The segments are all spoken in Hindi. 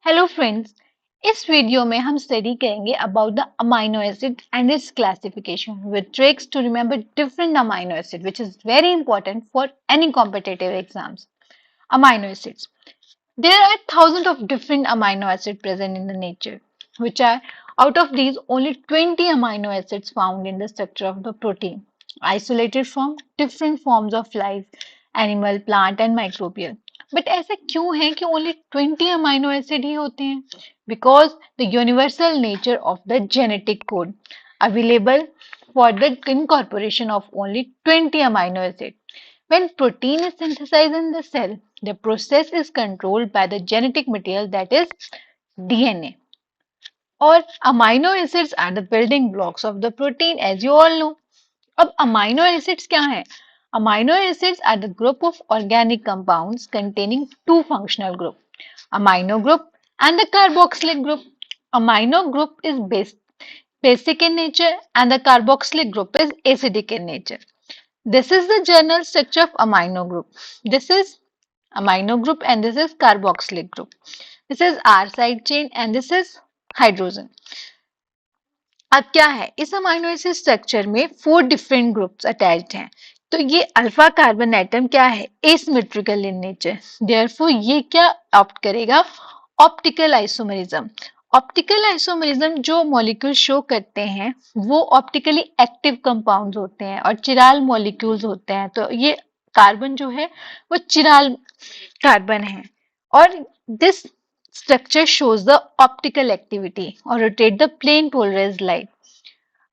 हेलो फ्रेंड्स, इस वीडियो में हम स्टडी करेंगे about the amino acid and its classification with tricks to remember different amino acid which is very important for any competitive exams. Amino acids. There are thousands of different amino acids present in the nature, which are out of these only 20 amino acids found in the structure of the protein, isolated from different forms of life, animal, plant and microbial. But ऐसा क्यों है कि only 20 amino acid ही होते हैं? Because the universal nature of the genetic code available for the incorporation of only 20 amino acids. When protein is synthesized in the cell, the process is controlled by the genetic material that is DNA. Or amino acids are the building blocks of the protein as you all know. अब amino acids क्या है? Amino acids are the group of organic compounds containing two functional groups, amino group and the carboxylic group. Amino group is basic in nature and the carboxylic group is acidic in nature. This is the general structure of amino group. This is amino group and this is carboxylic group. This is R side chain and this is hydrogen. अब क्या है इस अमाइनो एसिड स्ट्रक्चर में 4 डिफरेंट ग्रुप्स अटैच्ड हैं. तो ये अल्फा कार्बन एटम क्या है एसिमेट्रिकल इन नेचर. देयरफॉर ये क्या ऑप्ट करेगा ऑप्टिकल आइसोमरिज्म. ऑप्टिकल आइसोमरिज्म जो मॉलिक्यूल शो करते हैं वो ऑप्टिकली एक्टिव कंपाउंड्स होते हैं और चिराल मॉलिक्यूल्स होते हैं. तो ये कार्बन जो है वो चिराल कार्बन है और this structure shows the optical activity or rotate the plane polarized light.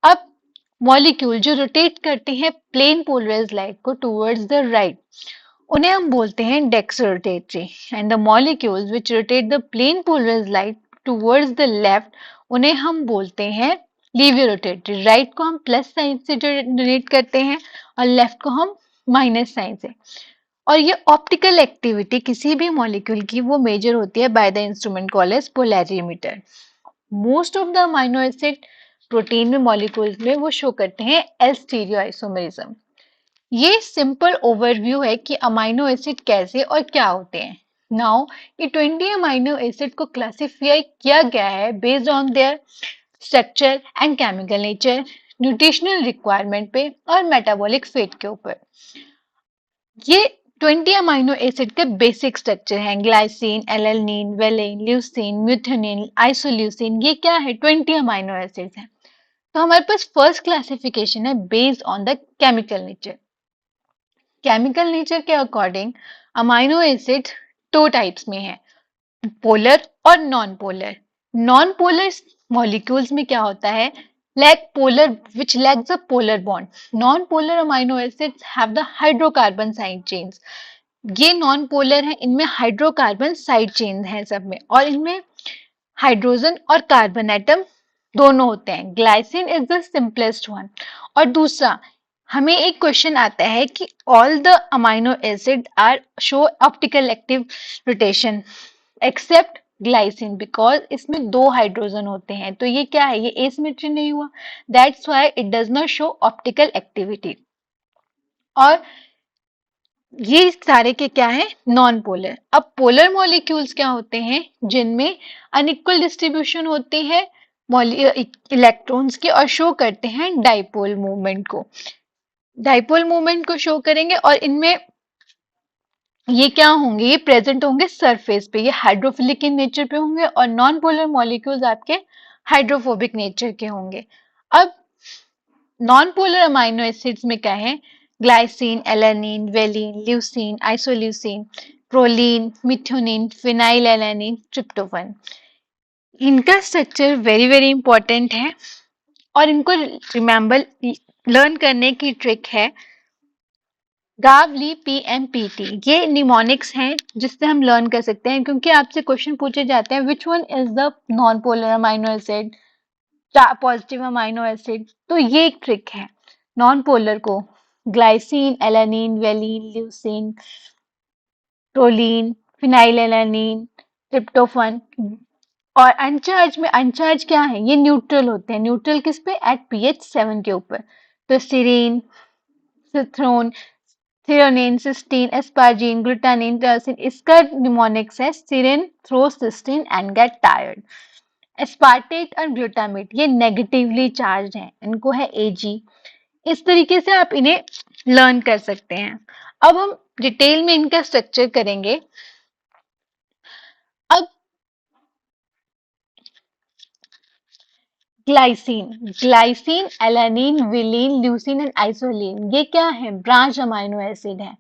अब मॉलिक्यूल जो रोटेट करते हैं प्लेन पोलराइज्ड लाइट को टुवर्ड्स द राइट उन्हें हम बोलते हैं dextrorotatory and the molecules which rotate the plane polarised light towards the left उन्हें हम बोलते हैं लीवियो रोटेटरी. राइट को हम प्लस साइन से डोनेट करते हैं और लेफ्ट को हम माइनस साइन से. और ये ऑप्टिकल एक्टिविटी किसी भी मॉलिक्यूल की वो मेजर होती है by the instrument called as polarimeter. Most of the amino acid protein में मॉलिक्यूल्स में वो शो करते हैं एल स्टीरियो आइसोमरिज्म. ये सिंपल ओवरव्यू है कि अमाइनो एसिड कैसे और क्या होते हैं. नाउ ये 20 अमाइनो एसिड को क्लासिफाई किया गया है based on their structure and chemical nature, nutritional requirement पे और मेटाबॉलिक फेट के ऊपर. ये 20 अमाइनो एसिड के बेसिक स्ट्रक्चर हैं glycine, alanine, valine, leucine, methionine, isoleucine. ये क्या है 20 अमाइनो एसिड्स हैं. तो हमारे पास फर्स्ट क्लासिफिकेशन है based on the chemical nature. Chemical nature के अकॉर्डिंग अमाइनो एसिड 2 टाइप्स में है पोलर और non polar. Non polar molecules में क्या होता है lack polar which lacks a polar bond. Non-polar amino acids have the hydrocarbon side chains. ये नॉन पोलर है इनमें हाइड्रोकार्बन साइड चेन है सब में और इनमें हाइड्रोजन और कार्बन एटम दोनों होते हैं. Glycine is the simplest one. और दूसरा हमें एक क्वेश्चन आता है कि all the amino acid are show optical active rotation except glycine because इसमें 2 हाइड्रोजन होते हैं. तो ये क्या है ये एसिमेट्री नहीं हुआ. That's why it does not show optical activity. और ये सारे के क्या है नॉन पोलर. अब पोलर मॉलिक्यूल्स क्या होते हैं जिनमें अनइक्वल डिस्ट्रीब्यूशन होती है इलेक्ट्रॉन्स की और शो करते हैं डाइपोल मूवमेंट को. डाइपोल मूवमेंट को शो करेंगे और इनमें ये क्या होंगे ये प्रेजेंट होंगे सरफेस पे. ये हाइड्रोफिलिक इन नेचर पे होंगे और नॉन पोलर मॉलिक्यूल्स आपके हाइड्रोफोबिक नेचर के होंगे. अब नॉन पोलर अमाइनो एसिड्स में क्या है glycine, alanine, valine, leucine, isoleucine, proline, methionine, phenyl alanine, tryptophan. इनका स्ट्रक्चर वेरी वेरी इंपॉर्टेंट है और इनको रिमेंबर लर्न करने की ट्रिक है गावली पीएमपीटी. ये निमोनिक्स हैं जिससे हम लर्न कर सकते हैं क्योंकि आपसे क्वेश्चन पूछे जाते हैं which one is the non polar amino acid positive amino acid. तो ये एक ट्रिक है. नॉन पोलर को glycine, alanine, valine, leucine, proline, phenyl alanine, tryptophan. और अनचार्ज में अनचार्ज क्या है ये न्यूट्रल होते हैं. न्यूट्रल किस पे एट पीएच 7 के ऊपर. तो सीरीन, सिथ्रोन, threonine, cysteine, asparagine, glutamine, tyrosine, इसका निमोनिक्स है siren, throw, cysteine and get tired. Aspartate और ग्लूटामेट ये नेगेटिवली चार्ज हैं, इनको है एजी। इस तरीके से आप इन्हें लर्न कर सकते हैं। अब हम डिटेल में इनका स्ट्रक्चर करेंगे। अब ग्लाइसिन, ग्लाइसिन, एलानिन, विलीन, ल्यूसीन एंड आइसोलीन ये क्या है? ब्रांच अमाइनो एसिड है।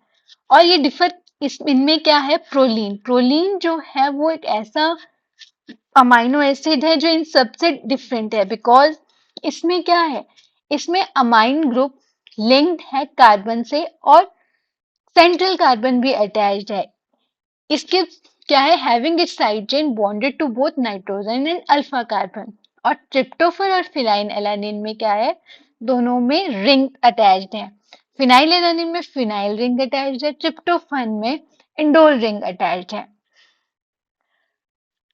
और ये डिफर इनमें क्या है? प्रोलीन, प्रोलीन जो है वो एक ऐसा अमाइनो एसिड है जो इन सबसे डिफरेंट है, बिकॉज इसमें क्या है? इसमें अमाइन ग्रुप लिंक्ड है कार्बन से और सेंट्रल कार्बन भी अटैच्ड है। इसके क्या है? Having its side chain bonded to both nitrogen and alpha carbon. और ट्रिप्टोफर और फिनाइल एलानिन में क्या है? दोनों में रिंग अटैच्ड है। फिनाइल एलानिन में फिनाइल रिंग अटैच्ड है, ट्रिप्टोफन में इंडोल रिंग अटैच्ड है।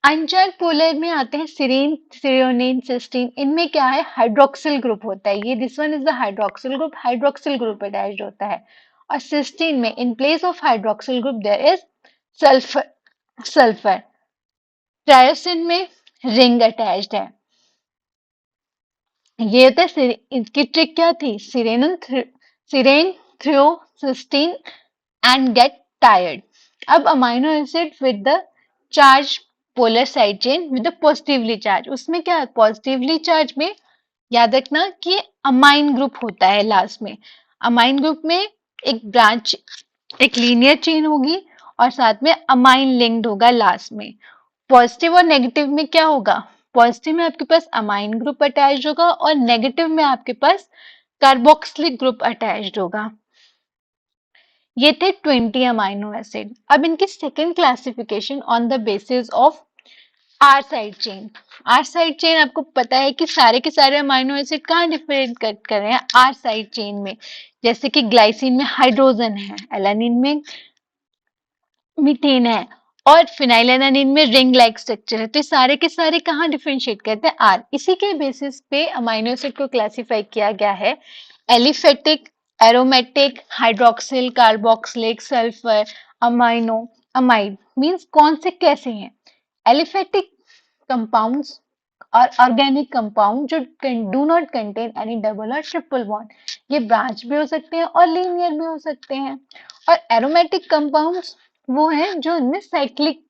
अनचार्ज पोलर में आते हैं सिरीन, थ्रियोनिन, सिस्टीन। इनमें क्या है? हाइड्रोक्सिल ग्रुप होता है। ये this one is the hydroxyl group attached होता है। और सिस्टीन में in place of hydroxyl group there is sulphur, sulphur. Tyrosine में रिंग अटैच्ड है। ये होता है इसकी ट्रिक क्या थी? Serine, threo, cysteine and get tired. अब amino acid with the charge polar side chain with the positively charged, उसमें क्या है? पॉजिटिवली चार्ज में याद रखना कि अमाइन ग्रुप होता है लास्ट में। अमाइन ग्रुप में एक ब्रांच, एक लीनियर चेन होगी और साथ में अमाइन लिंक्ड होगा लास्ट में। पॉजिटिव और नेगेटिव में क्या होगा? पॉजिटिव में आपके पास अमाइन ग्रुप अटैच्ड होगा और नेगेटिव में आपके पास कार्बोक्सिलिक ग्रुप अटैच्ड होगा। ये थे 20 अमाइनो एसिड। अब इनकी second classification on the basis of R side chain. R side chain आपको पता है कि सारे के सारे अमाइनो एसिड कहाँ डिफरेंट कर रहे हैं? आर साइड चेन में। जैसे कि ग्लाइसिन में हाइड्रोजन है, एलानिन में मीथेन है और फिनाइलएलानिन में रिंग लाइक स्ट्रक्चर है। तो ये सारे के सारे कहाँ डिफरेंशिएट करते हैं? आर। इसी के बेसिस पे अमाइनो एसिड को क्लासिफाई किया गया है aliphatic, aromatic, hydroxyl, carboxylic, sulphur, amino, amide. Means कौन से कैसे हैं? एलिफेटिक कंपाउंड्स और ऑर्गेनिक कंपाउंड जो do not contain any double और ट्रिपल बॉन्ड, ये ब्रांच भी हो सकते हैं और लीनियर भी हो सकते हैं। और एरोमेटिक कंपाउंड्स वो हैं जो इनमें साइक्लिक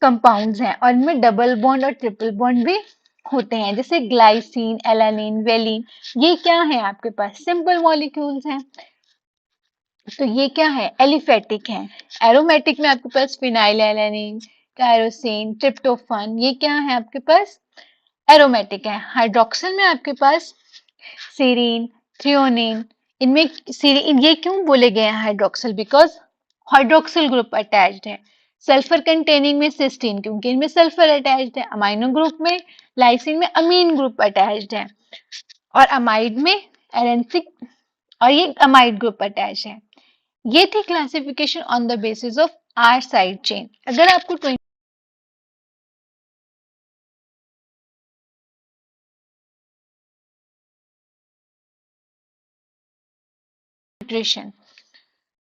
कंपाउंड्स हैं और इनमें डबल बॉन्ड और ट्रिपल बॉन्ड भी होते हैं, जैसे ग्लाइसिन, एलानिन, वेलिन। ये क्या है? आपके पास सिंपल मॉलिक्यूल्स हैं। तो ये क्या है? एलिफेटिक है। एरोमेटिक में आपके पास फिनाइल एलानिन, टायरोसिन, ट्रिप्टोफन, ये क्या है आपके पास? एरोमेटिक है। हाइड्रोक्सिल में आपके पास सीरीन, थ्रियोनिन, इनमें सीरीन ये क्यों बोले गए हैं hydroxyl? Because hydroxyl group attached है। सल्फर कंटेनिंग में सिस्टीन, क्योंकि इनमें सल्फर अटैच्ड है। अमाइनो ग्रुप में लाइसिन में अमीन ग्रुप अटैच्ड है और अमाइड में एरेंसिक और ये अमाइड ग्रुप अटैच है। ये थी classification on the basis of R side chain. अगर आपको न्यूट्रिशन,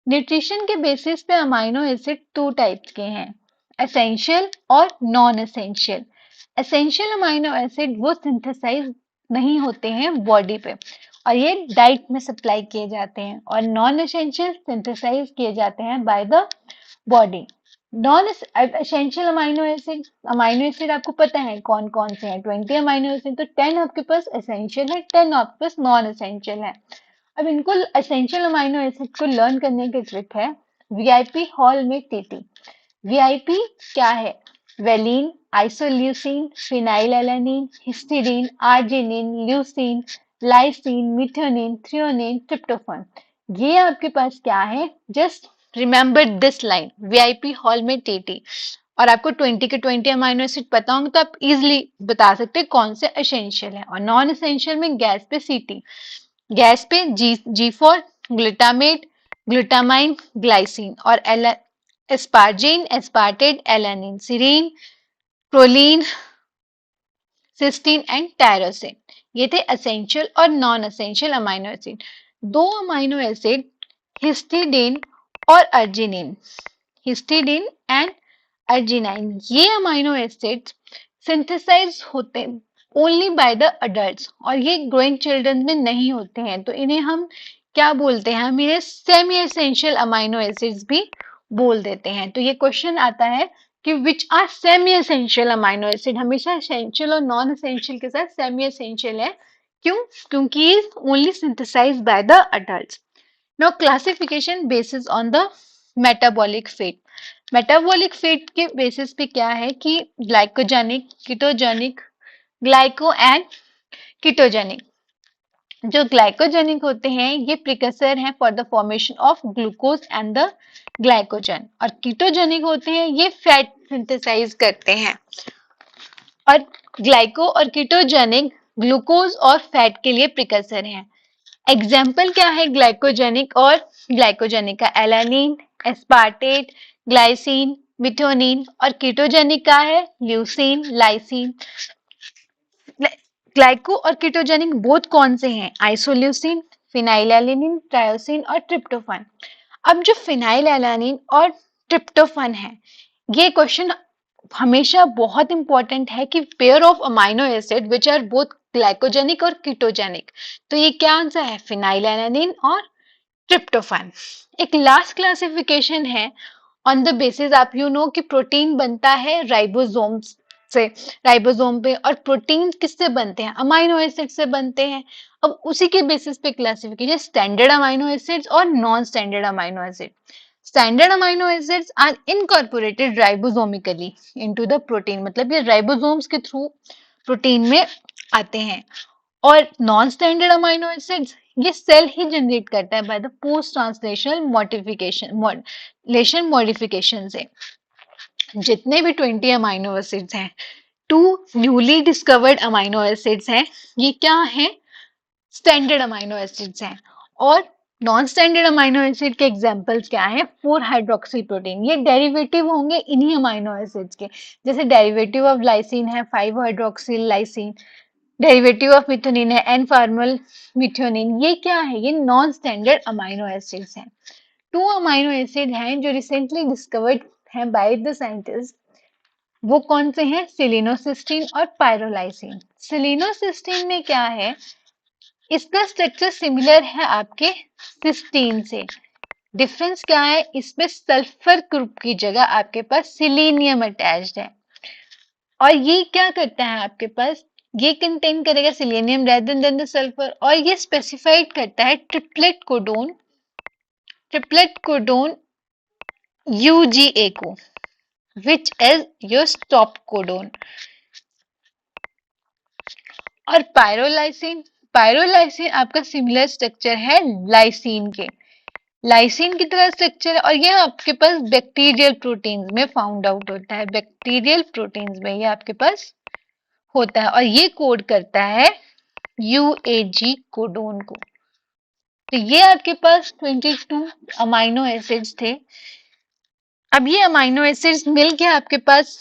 न्यूट्रिशन के बेसिस पे अमाइनो एसिड टू टाइप्स के हैं, एसेंशियल और non essential. Essential amino acid वो सिंथेसाइज नहीं होते हैं बॉडी पे और ये डाइट में सप्लाई किए जाते हैं, और नॉन एसेंशियल सिंथेसाइज किए जाते हैं by the body. Non essential amino acid आपको पता है कौन कौन से हैं? 20 अमाइनो एसिड, तो 10 आपके पास एसेंशियल है, 10 आपके पास नॉन एसेंशियल है। अब इनको एसेंशियल अमाइनो एसिड को लर्न करने की ट्रिक है वीआईपी हॉल में टीटी। वीआईपी क्या है? Valine, isoleucine, phenylalanine, histidine, arginine, leucine, lysine, methionine, threonine, tryptophan. ये आपके पास क्या है? Just remember this line, VIP hall में टीटी। और आपको 20 के 20 अमाइनो एसिड पता होंगे तो आप इजिली बता सकते हैं कौन से एसेंशियल है। और नॉन एसेंशियल में गैस पे सीटी, गैस पे G for glutamate, glutamine, glycine, और asparagine, aspartate, alanine, serine, proline, cysteine and tyrosine. ये थे एसेंशियल और नॉन एसेंशियल अमाइनो एसिड। दो अमाइनो एसिड हिस्टिडीन और अर्जिनिन। हिस्टिडीन एंड अर्जिनाइन, ये अमाइनो एसिड्स सिंथेसाइज होते ओनली बाय द अडल्ट्स और ये ग्रोइंग चिल्ड्रन में नहीं होते हैं, तो इन्हें हम क्या बोलते हैं, हम इन्हें सेमी एसेंशियल अमाइनो एसिड्स भी बोल देते हैं। तो ये क्वेश्चन आता है कि which are semi essential amino acid, हमेशा एसेंशियल और नॉन एसेंशियल के साथ सेमी एसेंशियल है, क्यों, क्योंकि only synthesise by the adults. Now classification basis on the metabolic fate. Metabolic fate के बेसिस पे क्या है कि glycogenic, ketogenic, glyco and ketogenic. जो ग्लाइकोजेनिक होते हैं ये प्रिकसर हैं for the formation of glucose and the glycogen, और कीटोजेनिक होते हैं ये फैट सिंथेसाइज करते हैं। और ग्लाइको और कीटोजेनिक ग्लूकोज और फैट के लिए प्रिकसर हैं। एग्जाम्पल क्या है ग्लाइकोजेनिक और ग्लाइकोजेनिक का, एलानिन, एस्पार्टेट, ग्लाइसिन, मिथोनिन, और कीटोजेनिक का है ल्यूसीन, लाइसिन। ग्लाइको और कीटोजेनिक बोथ कौन से हैं, आइसोल्यूसिन, फिनाइलएलानिन, ट्रायोसिन और ट्रिप्टोफान। अब जो फिनाइलएलानिन और ट्रिप्टोफान है, ये क्वेश्चन हमेशा बहुत इंपॉर्टेंट है कि pair of amino acid which are both glycogenic और कीटोजेनिक, तो ये क्या आंसर है, फिनाइलएलानिन और ट्रिप्टोफान। एक लास्ट क्लासिफिकेशन है ऑन द बेसिस, आप यू नो कि प्रोटीन बनता है राइबोसोम्स से, राइबोसोम पे, और प्रोटीन किससे बनते हैं, अमाइनो एसिड से बनते हैं। अब उसी के बेसिस पे क्लासिफिकेशन, स्टैंडर्ड अमाइनो एसिड्स और non standard amino acid. Standard amino acids are incorporated ribosomally into the protein, मतलब ये राइबोसोम्स के थ्रू प्रोटीन में आते हैं। और नॉन स्टैंडर्ड अमाइनो एसिड्स ये सेल ही जनरेट करता है by the post translational modification से। जितने भी 20 अमाइनो एसिड्स हैं, 2 न्यूली डिस्कवर्ड अमाइनो एसिड्स हैं, ये क्या हैं, स्टैंडर्ड अमाइनो एसिड्स हैं। और नॉन स्टैंडर्ड अमाइनो एसिड के एग्जांपल्स क्या हैं, 4 हाइड्रोक्सी प्रोटीन, ये डेरिवेटिव होंगे इन्हीं अमाइनो एसिड्स के, जैसे डेरिवेटिव ऑफ लाइसिन है 5 हाइड्रोक्सिल लाइसिन, डेरिवेटिव ऑफ मिथोनिन है एन फार्मल मिथोनिन। ये क्या है, ये नॉन स्टैंडर्ड अमाइनो एसिड्स हैं। 2 अमाइनो एसिड हैं जो रिसेंटली डिस्कवर्ड हैं बाय द साइंटिस्ट, वो कौन से हैं, सेलिनोसिस्टीन और पायरोलाइसिन। सेलिनोसिस्टीन में क्या है, इसका स्ट्रक्चर सिमिलर है आपके सिस्टीन से, डिफरेंस क्या है, इसमें सल्फर ग्रुप की जगह आपके पास सिलीनियम अटैच्ड है। और ये क्या करता है आपके पास, ये कंटेन करेगा selenium rather than the sulphur, और ये स्पेसिफाइड करता है ट्रिपलेट कोडोन यूजीए को, which is your stop codon. और पायरोलाइसिन आपका सिमिलर स्ट्रक्चर है लाइसिन के, लाइसिन की तरह स्ट्रक्चर है, और यह आपके पास बैक्टीरियल प्रोटीन्स में फाउंड आउट होता है, बैक्टीरियल प्रोटीन्स में ये आपके पास होता है, और ये कोड करता है यूएजी कोडोन को। तो ये आपके पास 22 अमाइनो एसिड्स थे। अब ये अमाइनो एसिड्स मिल के आपके पास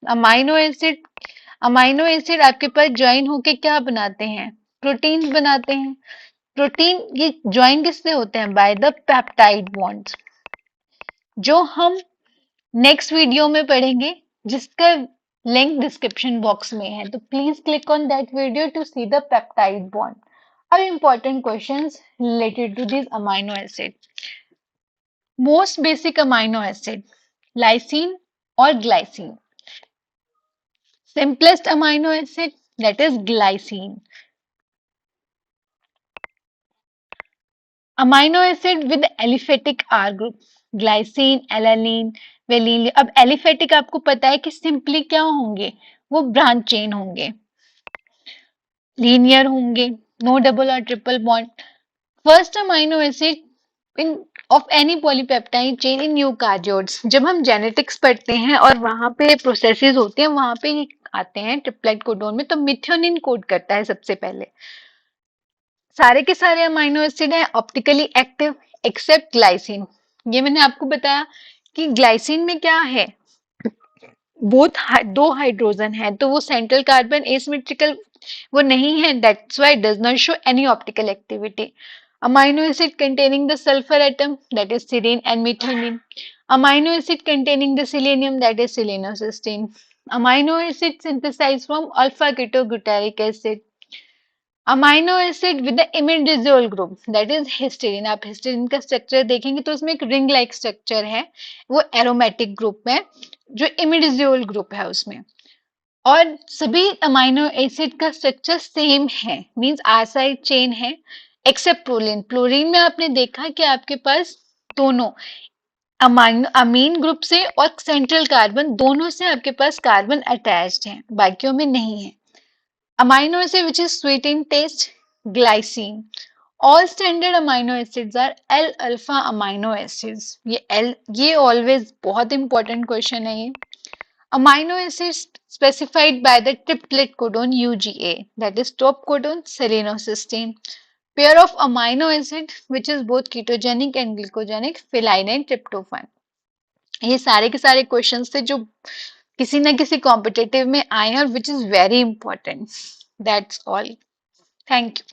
अमाइनो एसिड आपके पास ज्वाइन होके क्या बनाते हैं, प्रोटीन्स बनाते हैं। प्रोटीन ये ज्वाइन किससे होते हैं, बाय द पेप्टाइड बॉन्ड्स, जो हम नेक्स्ट वीडियो में पढ़ेंगे, जिसका लिंक डिस्क्रिप्शन बॉक्स में है, तो please click on that video to see the peptide bond. अब important questions related to this amino acid. Most basic amino acid lysine और glycine, simplest amino acid that is glycine. Amino acid with aliphatic R group, glycine, alanine, valine। अब एलिफेटिक आपको पता है कि सिंपली क्या होंगे, वो ब्रांच चेन होंगे, लीनियर होंगे, नो डबल और triple bond. First amino acid in of any polypeptide chain in eukaryotes, जब हम जेनेटिक्स पढ़ते हैं और वहां पे प्रोसेसेस होते हैं, वहां पे आते हैं ट्रिपलेट कोडोन में, तो मिथ्योनिन कोड करता है सबसे पहले। सारे के सारे अमाइनो एसिड हैं ऑप्टिकली एक्टिव एक्सेप्ट ग्लाइसिन। ये मैंने आपको बताया कि ग्लाइसिन में क्या है, बोथ 2 हाइड्रोजन है, तो वो सेंट्रल कार्बन एसिमेट्रिकल वो नहीं है, that's why does not show any optical activity. Amino acid containing the sulfur atom, that is serine and methionine. Amino acid containing the selenium, that is selenocysteine. Amino acid synthesized from alpha ketoglutarate acid. Amino acid with the imidazole group that is histidine. आप हिस्टीडीन का स्ट्रक्चर देखेंगे तो उसमें एक रिंग लाइक स्ट्रक्चर है, वो एरोमेटिक ग्रुप में, जो इमिडाजोल ग्रुप है उसमें. और सभी अमाइनो एसिड का स्ट्रक्चर सेम है, मींस आर साइड चेन है, एक्सेप्ट प्रोलीन. प्लोरीन में आपने देखा कि आपके पास दोनों अमाइनो अमीन ग्रुप से और सेंट्रल कार्बन दोनों से आपके पास कार्बन अटैच्ड है, बाकियों में नहीं है. Amino acid which is sweet in taste, glycine. All standard amino acids are L-alpha amino acids. ये always बहुत important question है ये. Amino acids specified by the triplet codon UGA, that is top codon selenocysteine. Pair of amino acid which is both ketogenic and glycogenic, phenylalanine and tryptophan. ये सारे के सारे क्वेश्चंस थे जो किसी ना किसी कॉम्पिटेटिव में आए हैं और which is very important. That's all. Thank you.